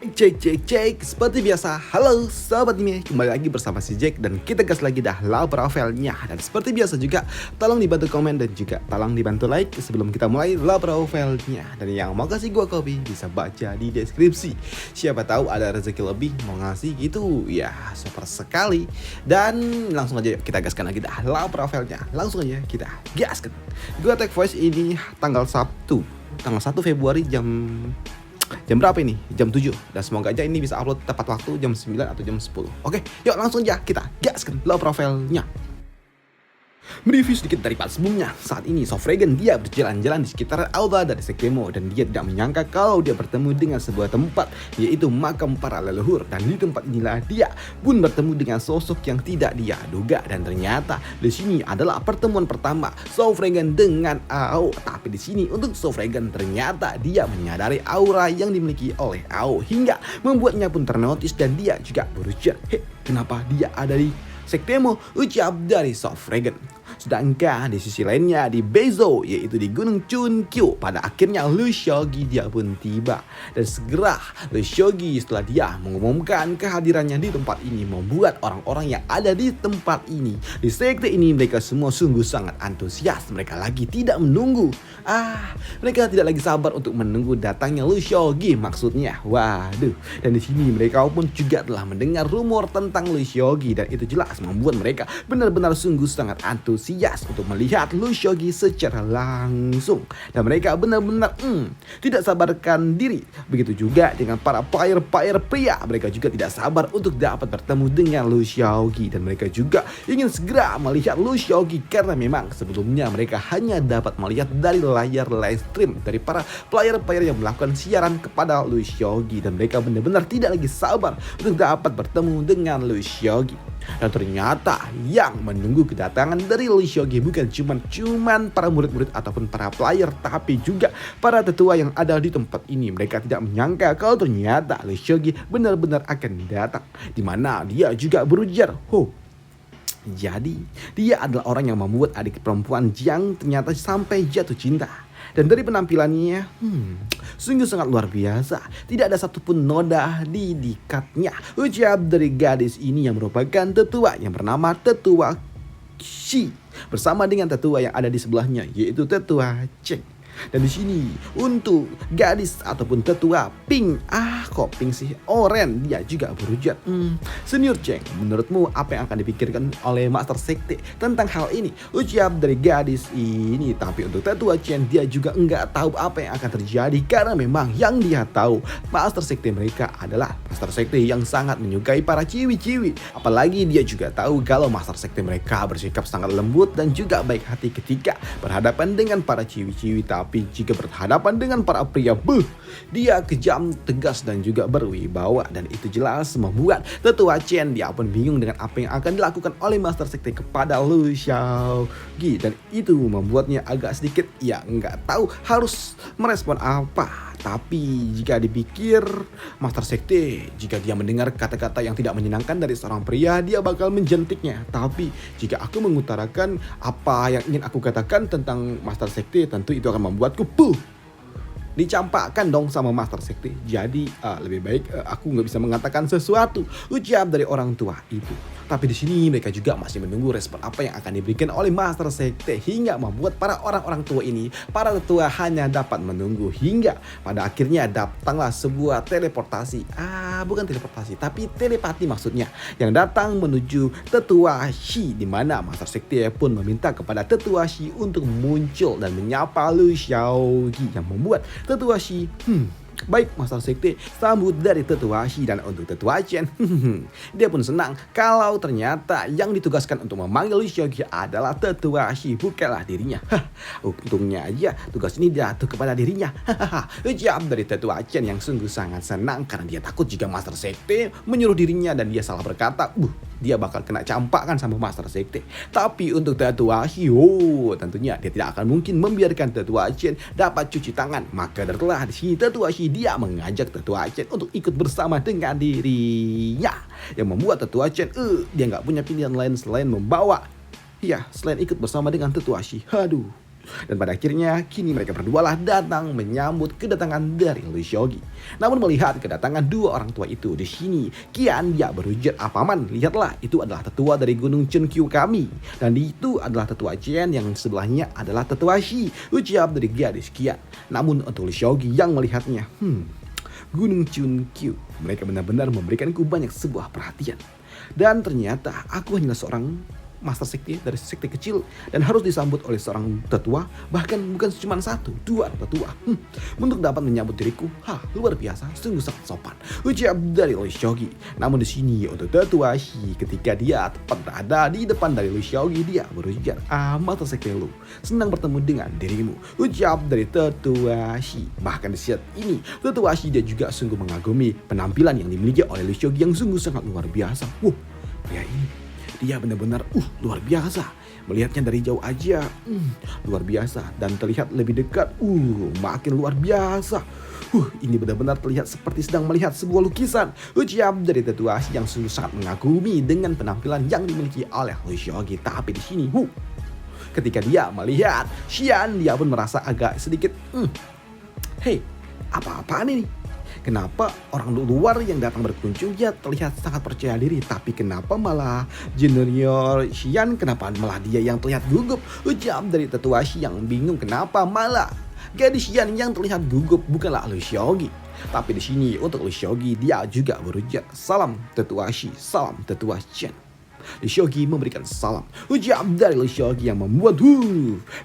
Cek cek cek, seperti biasa. Halo sahabat anime, kembali lagi bersama si Jack dan kita gas lagi dah La Profile-nya. Dan seperti biasa juga, tolong dibantu komen dan juga tolong dibantu like sebelum kita mulai La Profile-nya. Dan yang mau kasih gua kopi bisa baca di deskripsi. Siapa tahu ada rezeki lebih mau ngasih gitu, ya super sekali. Dan langsung aja kita gaskan lagi dah La Profile-nya. Langsung aja kita gaskan. Gua tag voice ini tanggal Sabtu, tanggal 1 Februari jam berapa ini? Jam 7. Dan semoga aja ini bisa upload tepat waktu jam 9 atau jam 10. Oke, yuk langsung aja kita gaskan La Profile-nya. Mereview sedikit dari part sebelumnya. Saat ini Sofragan dia berjalan-jalan di sekitar aula dari Sekemo dan dia tidak menyangka kalau dia bertemu dengan sebuah tempat, yaitu makam para leluhur. Dan di tempat inilah dia pun bertemu dengan sosok yang tidak dia duga, dan ternyata di sini adalah pertemuan pertama Sofragan dengan Ao. Tapi di sini untuk Sofragan ternyata dia menyadari aura yang dimiliki oleh Ao hingga membuatnya pun ternotis dan dia juga berujar, kenapa dia ada di Sektemo, ucap dari Sofragan. Sedangkan di sisi lainnya di Bezo, yaitu di Gunung Chunkyu, pada akhirnya Lu Shogi dia pun tiba. Dan segera Lu Shogi setelah dia mengumumkan kehadirannya di tempat ini membuat orang-orang yang ada di tempat ini, di sekte ini, mereka semua sungguh sangat antusias. Mereka lagi tidak menunggu. Mereka tidak lagi sabar untuk menunggu datangnya Lu Shogi maksudnya. Waduh. Dan di sini mereka pun juga telah mendengar rumor tentang Lu Shogi dan itu jelas membuat mereka benar-benar sungguh sangat antusias untuk melihat Lu Shogi secara langsung. Dan mereka benar-benar tidak sabarkan diri. Begitu juga dengan para player-player pria. Mereka juga tidak sabar untuk dapat bertemu dengan Lu Shogi. Dan mereka juga ingin segera melihat Lu Shogi karena memang sebelumnya mereka hanya dapat melihat dari layar live stream dari para player-player yang melakukan siaran kepada Lu Shogi. Dan mereka benar-benar tidak lagi sabar untuk dapat bertemu dengan Lu Shogi. Dan ternyata yang menunggu kedatangan dari Lu Shogi bukan cuman para murid-murid ataupun para player, tapi juga para tetua yang ada di tempat ini. Mereka tidak menyangka kalau ternyata Lu Shogi benar-benar akan datang, dimana dia juga berujar, jadi dia adalah orang yang membuat adik perempuan yang ternyata sampai jatuh cinta. Dan dari penampilannya, sungguh sangat luar biasa. Tidak ada satupun noda di dikatnya, ucap dari gadis ini yang merupakan tetua yang bernama Tetua Shi bersama dengan tetua yang ada di sebelahnya, yaitu Tetua Cheng. Dan di sini untuk gadis ataupun tetua Pink, kok Pink sih, Oren, dia juga berujar, Senior Cheng, menurutmu apa yang akan dipikirkan oleh Master Sekte tentang hal ini, ucap dari gadis ini. Tapi untuk tetua Cheng, dia juga enggak tahu apa yang akan terjadi karena memang yang dia tahu Master Sekte mereka adalah Master Sekte yang sangat menyukai para ciwi-ciwi. Apalagi dia juga tahu kalau Master Sekte mereka bersikap sangat lembut dan juga baik hati ketika berhadapan dengan para ciwi-ciwi. Tapi jika berhadapan dengan para pria, dia kejam, tegas dan juga berwibawa. Dan itu jelas membuat tetua Chen dia pun bingung dengan apa yang akan dilakukan oleh Master Sekte kepada Lu Shogi. Dan itu membuatnya agak sedikit nggak tahu harus merespon apa. Tapi jika dipikir Master Sekte, jika dia mendengar kata-kata yang tidak menyenangkan dari seorang pria, dia bakal menjentiknya. Tapi jika aku mengutarakan apa yang ingin aku katakan tentang Master Sekte, tentu itu akan membuatku dicampakkan dong sama Master Sekte. Jadi lebih baik aku nggak bisa mengatakan sesuatu, ucap dari orang tua itu. Tapi di sini mereka juga masih menunggu respon apa yang akan diberikan oleh Master Sekte hingga membuat para orang-orang tua ini, para tetua hanya dapat menunggu hingga pada akhirnya datanglah sebuah teleportasi. Bukan teleportasi, tapi telepati maksudnya, yang datang menuju Tetua Shi, di mana Master Sekte pun meminta kepada Tetua Shi untuk muncul dan menyapa Lu Shogi, yang membuat Tetua Shi baik Master Sekte sambut dari Tetua Shi. Dan untuk Tetua Chen, dia pun senang kalau ternyata yang ditugaskan untuk memanggil Lu Shogi adalah Tetua Shi, bukanlah dirinya. Untungnya aja tugas ini jatuh kepada dirinya. Ucap dari Tetua Chen yang sungguh sangat senang karena dia takut jika Master Sekte menyuruh dirinya dan dia salah berkata, dia bakal kena campakan sama Master Sekte. Tapi untuk Tetua Shi, tentunya dia tidak akan mungkin membiarkan Tetua Chen dapat cuci tangan. Maka terlah di sini Tetua Shi dia mengajak Tetua Chen untuk ikut bersama dengan dirinya, yang membuat Tetua Chen dia nggak punya pilihan lain selain membawa, selain ikut bersama dengan Tetua Shi. Dan pada akhirnya kini mereka berdua lah datang menyambut kedatangan dari Lee Seogi. Namun melihat kedatangan dua orang tua itu di sini, Kian dia berujar, "Paman, lihatlah, itu adalah tetua dari Gunung Cheonkyu kami. Dan itu adalah tetua Chen, yang sebelahnya adalah tetua Shi," ucap dari gadis Kian. Namun untuk Lee Seogi yang melihatnya, Gunung Cheonkyu, mereka benar-benar memberikanku banyak sebuah perhatian. Dan ternyata aku hanyalah seorang master sekte dari sekte kecil dan harus disambut oleh seorang tetua, bahkan bukan cuma satu, dua tetua. Untuk dapat menyambut diriku, luar biasa, sungguh sangat sopan, ucap dari Lee Seogi. Namun di sini untuk tetua Shi, ketika dia tepat berada di depan dari Lee Seogi, dia berujar, "Master sekte Lu, senang bertemu dengan dirimu," ucap dari tetua Shi. Bahkan di saat ini tetua Shi dia juga sungguh mengagumi penampilan yang dimiliki oleh Lee Seogi yang sungguh sangat luar biasa. Pria ini dia benar-benar luar biasa. Melihatnya dari jauh aja luar biasa, dan terlihat lebih dekat makin luar biasa. Ini benar-benar terlihat seperti sedang melihat sebuah lukisan, ucap dari tetua yang sungguh sangat mengagumi dengan penampilan yang dimiliki oleh Lee Seogi. Tapi di sini ketika dia melihat Xian, dia pun merasa agak sedikit hei, apa-apaan ini? Kenapa orang luar yang datang berkunjung dia terlihat sangat percaya diri, tapi kenapa malah junior Xian, kenapa malah dia yang terlihat gugup? Ucap dari tetua Shi yang bingung kenapa malah gadis Xian yang terlihat gugup bukanlah Lee Seogi. Tapi di sini untuk Lee Seogi dia juga berujar, "Salam tetua Shi, salam tetua Chen." Lee Seogi memberikan salam, ucap dari Lee Seogi yang membuat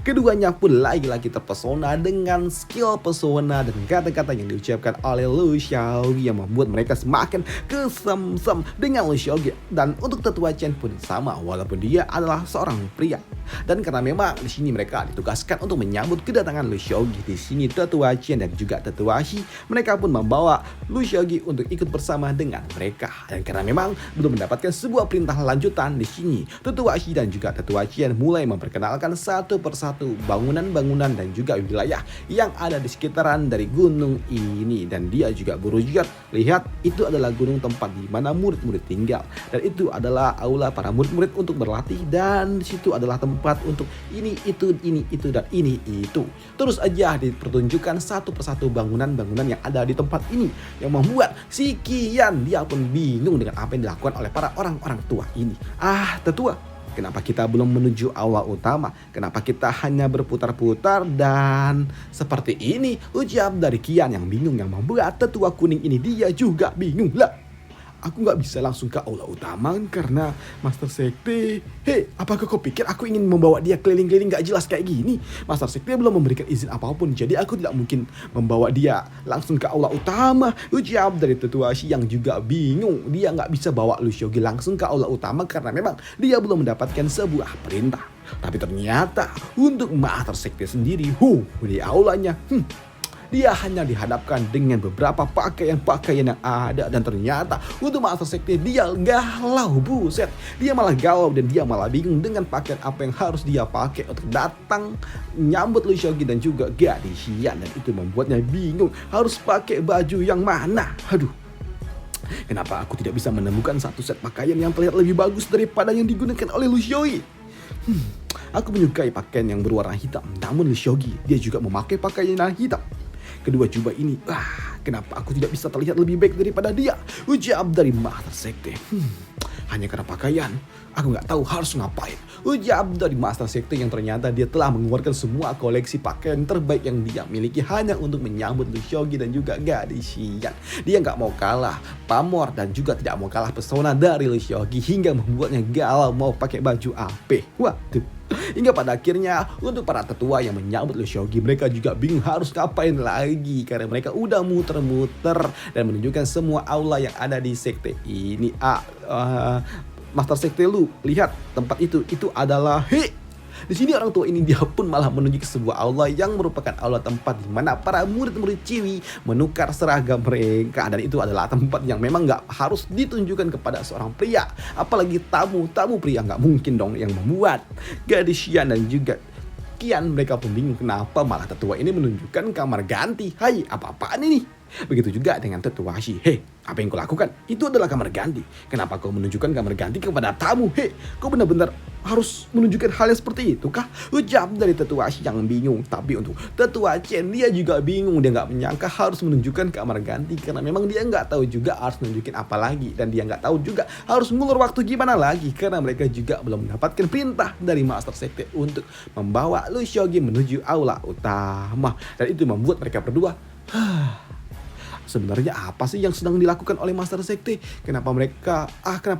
keduanya pun lagi-lagi terpesona dengan skill pesona dan kata-kata yang diucapkan oleh Lee Seogi yang membuat mereka semakin kesemsem dengan Lee Seogi. Dan untuk tetua Chen pun sama, walaupun dia adalah seorang pria. Dan karena memang di sini mereka ditugaskan untuk menyambut kedatangan Lee Seogi, di sini tetua Chen dan juga tetua Shi mereka pun membawa Lee Seogi untuk ikut bersama dengan mereka. Dan karena memang belum mendapatkan sebuah perintah lanjutan, di sini tetua Shi dan juga tetua Chen mulai memperkenalkan satu persatu bangunan-bangunan dan juga wilayah yang ada di sekitaran dari gunung ini. Dan dia juga berujar, "Lihat, itu adalah gunung tempat di mana murid-murid tinggal, dan itu adalah aula para murid-murid untuk berlatih, dan di situ adalah tempat untuk ini itu dan ini itu." Terus aja dipertunjukkan satu persatu bangunan-bangunan yang ada di tempat ini, yang membuat si Kian dia pun bingung dengan apa yang dilakukan oleh para orang-orang tua ini. Tetua, kenapa kita belum menuju aula utama? Kenapa kita hanya berputar-putar dan seperti ini? Ucap dari Kian yang bingung, yang membuat tetua kuning ini dia juga bingung. Lah, aku nggak bisa langsung ke aula utama karena Master Sekte. Hei, apakah kau pikir aku ingin membawa dia keliling-keliling gak jelas kayak gini? Master Sekte belum memberikan izin apapun, jadi aku tidak mungkin membawa dia langsung ke aula utama. Ucap dari tetua Shi yang juga bingung. Dia nggak bisa bawa Lee Seogi langsung ke aula utama karena memang dia belum mendapatkan sebuah perintah. Tapi ternyata untuk Master Sekte sendiri, di aulanya, dia hanya dihadapkan dengan beberapa pakaian-pakaian yang ada. Dan ternyata untuk Master Sekte dia galau, buset. Dia malah galau dan dia malah bingung dengan pakaian apa yang harus dia pakai untuk datang nyambut Lee Seogi dan juga gadis Xian. Dan itu membuatnya bingung harus pakai baju yang mana. Kenapa aku tidak bisa menemukan satu set pakaian yang terlihat lebih bagus daripada yang digunakan oleh Lee Seogi? Aku menyukai pakaian yang berwarna hitam, namun Lee Seogi dia juga memakai pakaian yang hitam. Kedua jubah ini, kenapa aku tidak bisa terlihat lebih baik daripada dia? Ucap dari Master Sekte. Hanya karena pakaian, aku nggak tahu harus ngapain. Ucap dari Master Sekte yang ternyata dia telah mengeluarkan semua koleksi pakaian terbaik yang dia miliki hanya untuk menyambut Lee Seogi dan juga gadis Xian. Dia nggak mau kalah pamor dan juga tidak mau kalah pesona dari Lee Seogi hingga membuatnya galau mau pakai baju AP. Hingga pada akhirnya untuk para tetua yang menyambut Lee Seogi, mereka juga bingung harus ngapain lagi karena mereka udah muter-muter dan menunjukkan semua aula yang ada di sekte ini. Master Sekte Lu, lihat tempat itu adalah di sini orang tua ini dia pun malah menuju ke sebuah aula yang merupakan aula tempat di mana para murid-murid Ciwi menukar seragam mereka, dan itu adalah tempat yang memang nggak harus ditunjukkan kepada seorang pria, apalagi tamu pria. Nggak mungkin dong, yang membuat gadis Xian dan juga Kian mereka pun bingung kenapa malah tetua ini menunjukkan kamar ganti. Hai, apa-apaan ini? Begitu juga dengan tetua Shi. Hei, apa yang kau lakukan? Itu adalah kamar ganti. Kenapa kau menunjukkan kamar ganti kepada tamu? Hei, kau benar-benar harus menunjukkan hal yang seperti itu kah? Ucap dari tetua Shi yang bingung. Tapi untuk tetua Chen, dia juga bingung. Dia nggak menyangka harus menunjukkan kamar ganti. Karena memang dia nggak tahu juga harus menunjukkan apa lagi. Dan dia nggak tahu juga harus ngulur waktu gimana lagi. Karena mereka juga belum mendapatkan perintah dari Master Sekte untuk membawa Lu Xiaogi menuju aula utama. Dan itu membuat mereka berdua sebenarnya apa sih yang sedang dilakukan oleh Master Sekte? Kenapa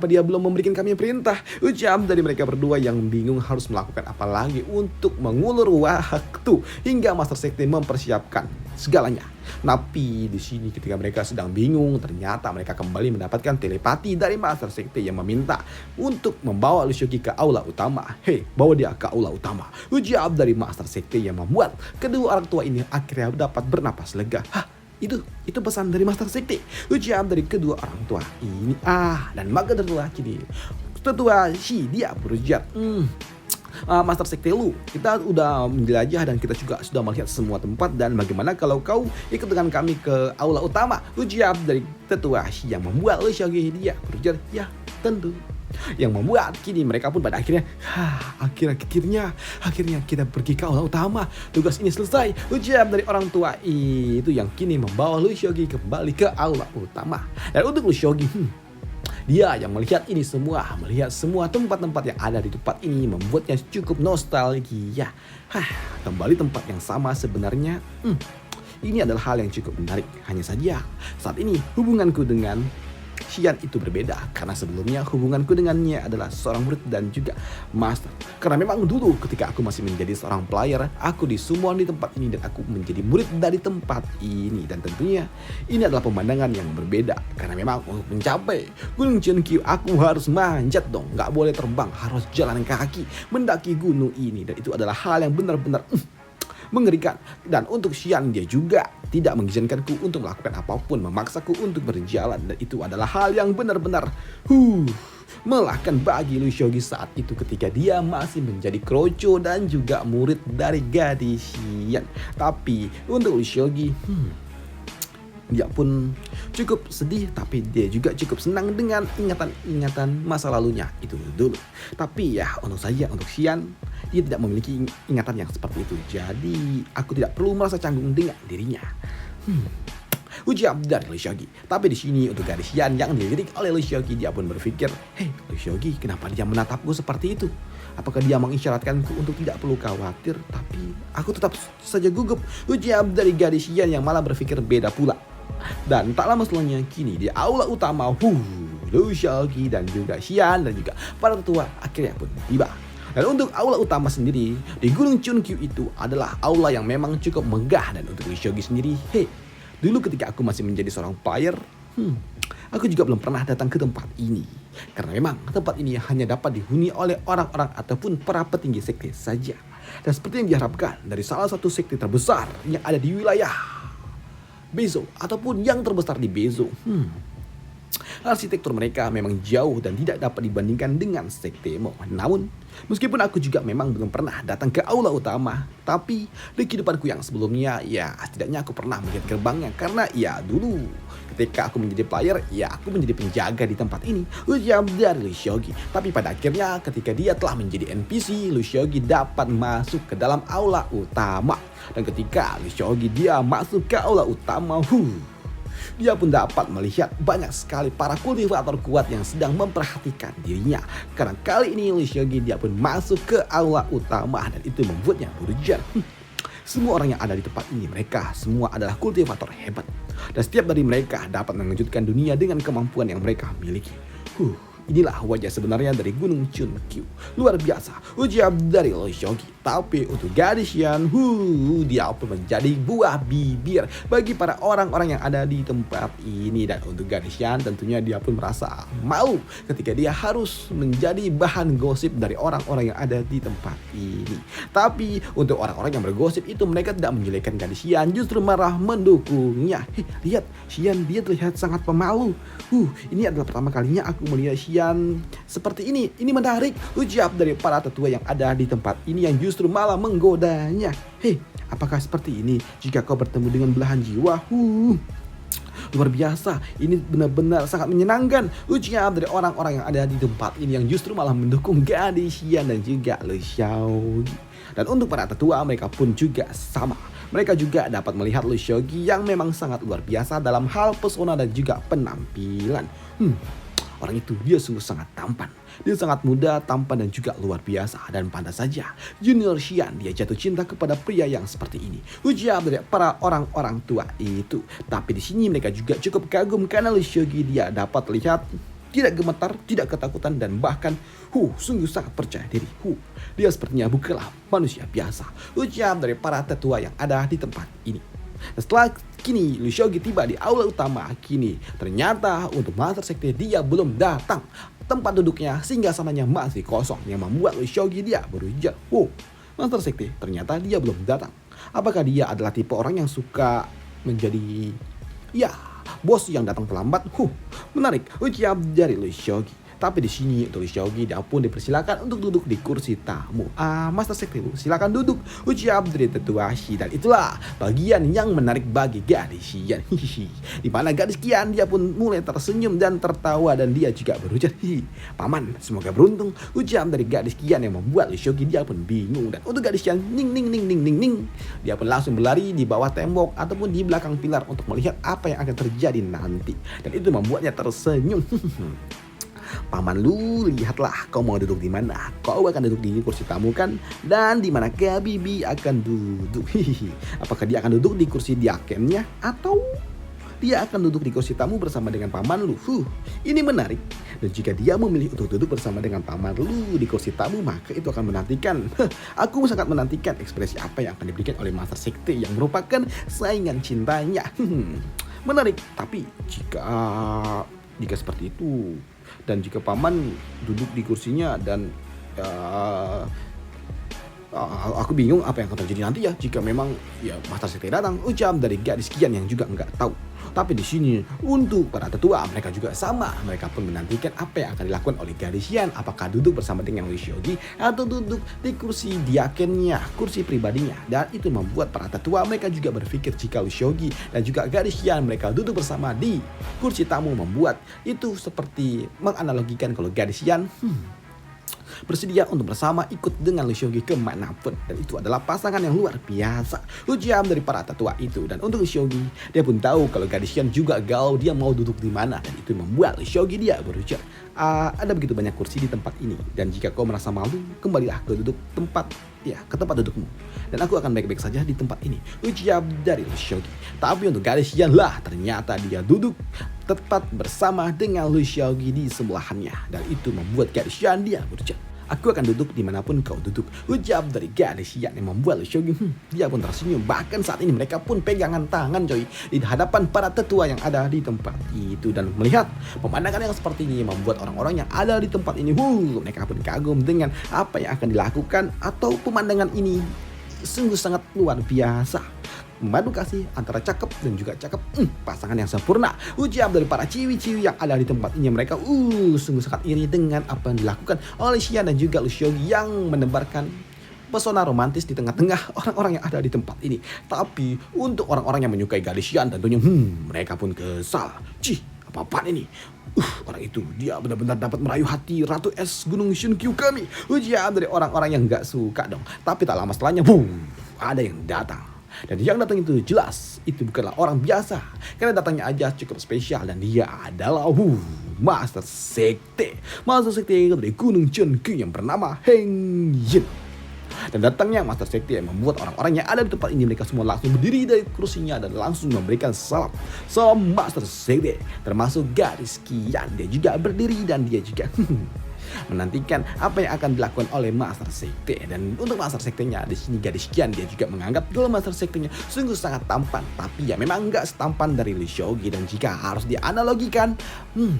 dia belum memberikan kami perintah? Ucap dari mereka berdua yang bingung harus melakukan apa lagi untuk mengulur waktu hingga Master Sekte mempersiapkan segalanya. Tapi di sini ketika mereka sedang bingung, ternyata mereka kembali mendapatkan telepati dari Master Sekte yang meminta untuk membawa Lu Xiaogi ke aula utama. Hei, bawa dia ke aula utama. Ucap dari Master Sekte yang membuat kedua orang tua ini akhirnya dapat bernapas lega. Itu pesan dari Master Sekte. Ucap dari kedua orang tua ini. Dan maka tetua kini tetua Shi dia berujar, Master Sekte Lu, kita udah menjelajah dan kita juga sudah melihat semua tempat, dan bagaimana kalau kau ikut dengan kami ke aula utama? Ucap dari tetua Shi yang membuat Lu Xiaogi dia berujar, ya tentu. Yang membuat kini mereka pun pada akhirnya kita pergi ke aula utama. Tugas ini selesai. Ucap dari orang tua itu yang kini membawa Lu Xiaogi kembali ke aula utama. Dan untuk Lu Xiaogi, dia yang melihat ini semua, melihat semua tempat-tempat yang ada di tempat ini membuatnya cukup nostalgia. Kembali tempat yang sama sebenarnya. Ini adalah hal yang cukup menarik. Hanya saja saat ini hubunganku dengan Xian itu berbeda, karena sebelumnya hubunganku dengannya adalah seorang murid dan juga master. Karena memang dulu ketika aku masih menjadi seorang player, aku disummon di tempat ini dan aku menjadi murid dari tempat ini. Dan tentunya ini adalah pemandangan yang berbeda, karena memang untuk mencapai Gunung Chunkyu aku harus manjat dong, nggak boleh terbang, harus jalan kaki mendaki gunung ini. Dan itu adalah hal yang benar-benar mengerikan. Dan untuk Xian, dia juga tidak mengizinkanku untuk melakukan apapun, memaksaku untuk berjalan. Dan itu adalah hal yang benar-benar melelahkan bagi Lu Xiaogi saat itu ketika dia masih menjadi kroco dan juga murid dari gadis Xian. Tapi untuk Lu Xiaogi, dia pun cukup sedih, tapi dia juga cukup senang dengan ingatan-ingatan masa lalunya itu dulu. Tapi ya untuk Xian, dia tidak memiliki ingatan yang seperti itu. Jadi aku tidak perlu merasa canggung dengan dirinya. Ucap dari Lu Xiaogi. Tapi di sini untuk gadis Xian yang dilirik oleh Lu Xiaogi, dia pun berpikir, hei Lu Xiaogi, kenapa dia menatapku seperti itu? Apakah dia mengisyaratkanku untuk tidak perlu khawatir? Tapi aku tetap saja gugup. Ucap dari gadis Xian yang malah berpikir beda pula. Dan tak lama setelahnya kini di aula utama, Lu Xiaogi dan juga Xian dan juga para tetua akhirnya pun tiba. Dan untuk aula utama sendiri di Gunung Chunkyu itu adalah aula yang memang cukup megah. Dan untuk Lu Xiaogi sendiri, dulu ketika aku masih menjadi seorang player, aku juga belum pernah datang ke tempat ini. Karena memang tempat ini hanya dapat dihuni oleh orang-orang ataupun para petinggi sekte saja. Dan seperti yang diharapkan dari salah satu sekte terbesar yang ada di wilayah Beizhou ataupun yang terbesar di Beizhou. Arsitektur mereka memang jauh dan tidak dapat dibandingkan dengan sekte Mo. Namun, meskipun aku juga memang belum pernah datang ke aula utama, tapi di kehidupanku yang sebelumnya, ya setidaknya aku pernah melihat gerbangnya. Karena ya dulu ketika aku menjadi player, ya aku menjadi penjaga di tempat ini. Ucap dari Lu Xiaogi. Tapi pada akhirnya ketika dia telah menjadi NPC, Lu Xiaogi dapat masuk ke dalam aula utama. Dan ketika Lu Xiaogi dia masuk ke aula utama, dia pun dapat melihat banyak sekali para kultivator kuat yang sedang memperhatikan dirinya. Karena kali ini Lu Xiaogi dia pun masuk ke aula utama dan itu membuatnya berujar. Semua orang yang ada di tempat ini, mereka semua adalah kultivator hebat. Dan setiap dari mereka dapat mengejutkan dunia dengan kemampuan yang mereka miliki. Inilah wajah sebenarnya dari Gunung Chunkyu. Luar biasa, ucap dari Lu Xiaogi. Tapi untuk gadis Xian, dia pun menjadi buah bibir bagi para orang-orang yang ada di tempat ini. Dan untuk gadis Xian tentunya dia pun merasa malu ketika dia harus menjadi bahan gosip dari orang-orang yang ada di tempat ini. Tapi untuk orang-orang yang bergosip itu, mereka tidak menjelekkan gadis Xian, justru marah mendukungnya. Lihat, Xian dia terlihat sangat pemalu. Ini adalah pertama kalinya aku melihat Xian seperti ini. Ini menarik, ucap dari para tetua yang ada di tempat ini yang justru malah menggodanya. Apakah seperti ini jika kau bertemu dengan belahan jiwa? luar biasa. Ini benar-benar sangat menyenangkan. Ujar dari orang-orang yang ada di tempat ini yang justru malah mendukung gadis Xian dan juga Lu Xiaogi. Dan untuk para tetua mereka pun juga sama. Mereka juga dapat melihat Lu Xiaogi yang memang sangat luar biasa dalam hal pesona dan juga penampilan. Orang itu dia sungguh sangat tampan. Dia sangat muda, tampan dan juga luar biasa. Dan pantas saja Junior Xian dia jatuh cinta kepada pria yang seperti ini. Ujar dari para orang-orang tua itu. Tapi di sini mereka juga cukup kagum karena Lu Xiaogi dia dapat lihat tidak gemetar, tidak ketakutan dan bahkan sungguh sangat percaya diri. Dia sepertinya bukanlah manusia biasa. Ujar dari para tetua yang ada di tempat ini. Setelah kini Lu Xiaogi tiba di aula utama, kini ternyata untuk Master Sekte dia belum datang. Tempat duduknya singgasananya masih kosong yang membuat Lu Xiaogi dia berujar, Master Sekte ternyata dia belum datang. Apakah dia adalah tipe orang yang suka menjadi bos yang datang terlambat? Menarik ujar dari Lu Xiaogi. Tapi di sini untuk Lu Xiaogi dia pun dipersilakan untuk duduk di kursi tamu. Master Sekte silakan duduk, ujar dari tetua Shi. Dan itulah bagian yang menarik bagi gadis Xian. Di mana gadis Xian dia pun mulai tersenyum dan tertawa dan dia juga berujar, paman semoga beruntung, ujar dari gadis Xian yang membuat Lu Xiaogi dia pun bingung. Dan untuk gadis Xian ning dia pun langsung berlari di bawah tembok ataupun di belakang pilar untuk melihat apa yang akan terjadi nanti. Dan itu membuatnya tersenyum. Paman Lu, lihatlah kau mau duduk di mana. Kau akan duduk di kursi tamu kan? Dan di mana Bibi akan duduk? Apakah dia akan duduk di kursi diakennya atau dia akan duduk di kursi tamu bersama dengan Paman Lu? Ini menarik. Dan jika dia memilih untuk duduk bersama dengan Paman Lu di kursi tamu, maka itu akan menantikan. Aku sangat menantikan ekspresi apa yang akan diberikan oleh Master Sekte yang merupakan saingan cintanya. Menarik. Tapi jika seperti itu dan jika paman duduk di kursinya dan aku bingung apa yang akan terjadi nanti ya jika memang Master Sekte datang, ujar dari gadis Xian yang juga nggak tahu. Tapi di sini untuk para tetua mereka juga sama, mereka pun menantikan apa yang akan dilakukan oleh gadis Xian, apakah duduk bersama dengan Lu Xiaogi atau duduk di kursi diakennya, kursi pribadinya. Dan itu membuat para tetua mereka juga berpikir jika Lu Xiaogi dan juga gadis Xian mereka duduk bersama di kursi tamu, membuat itu seperti menganalogikan kalau gadis Xian bersedia untuk bersama ikut dengan Lu Xiaogi kemanapun. Dan itu adalah pasangan yang luar biasa, ujar dari para tetua itu. Dan untuk Lu Xiaogi dia pun tahu kalau gadis Xian juga galau dia mau duduk di mana. Dan itu membuat Lu Xiaogi dia berujar, ada begitu banyak kursi di tempat ini, dan jika kau merasa malu kembalilah ke tempat dudukmu, dan aku akan baik-baik saja di tempat ini, ujar dari Lu Xiaogi. Tapi untuk gadis Xian ternyata dia duduk tepat bersama dengan Lu Xiaogi di sebelahannya. Dan itu membuat gadis Xian dia berujar, aku akan duduk dimanapun kau duduk, ujar dari gadis Xian yang membuat Lu Xiaogi dia pun tersenyum. Bahkan saat ini mereka pun pegangan tangan coy di hadapan para tetua yang ada di tempat itu. Dan melihat pemandangan yang seperti ini membuat orang-orang yang ada di tempat ini mereka pun kagum dengan apa yang akan dilakukan, atau pemandangan ini sungguh sangat luar biasa. Madu kasih antara cakep dan juga cakep, pasangan yang sempurna, ujar dari para ciwi-ciwi yang ada di tempat ini. Mereka sungguh sangat iri dengan apa yang dilakukan oleh Xian dan juga Lu Xiaogi yang menebarkan pesona romantis di tengah-tengah orang-orang yang ada di tempat ini. Tapi untuk orang-orang yang menyukai gadis Xian tentunya mereka pun kesal. Apa-apaan ini? Orang itu dia benar-benar dapat merayu hati Ratu Es Gunung Shinkyu kami, ujar dari orang-orang yang gak suka dong. Tapi tak lama setelahnya ada yang datang. Dan yang datang itu jelas itu bukanlah orang biasa, karena datangnya aja cukup spesial. Dan dia adalah Master Sekte dari Gunung Shinkyu yang bernama Heng Yin. Dan datangnya Master Sekte yang membuat orang-orang yang ada di tempat ini mereka semua langsung berdiri dari kursinya dan langsung memberikan salam Master Sekte, termasuk gadis Xian. Dia juga berdiri dan dia juga menantikan apa yang akan dilakukan oleh Master Sekte. Dan untuk Master Sektenya di sini gadis Xian dia juga menganggap kalau Master Sektenya sungguh sangat tampan, tapi ya memang nggak setampan dari Lu Xiaogi. Dan jika harus dianalogikan,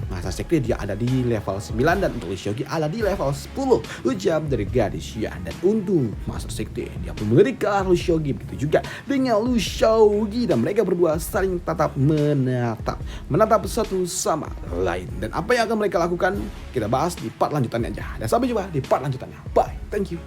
Master Sekte dia ada di level 9 dan untuk Lu Xiaogi ada di level 10, ujar dari gadis Xian. Dan untuk Master Sekte dia pun melirik ke arah Lu Xiaogi, begitu juga dengan Lu Xiaogi, dan mereka berdua saling menatap satu sama lain. Dan apa yang akan mereka lakukan kita bahas di part lanjutannya aja. Dan sampai jumpa di part lanjutannya. Bye, thank you.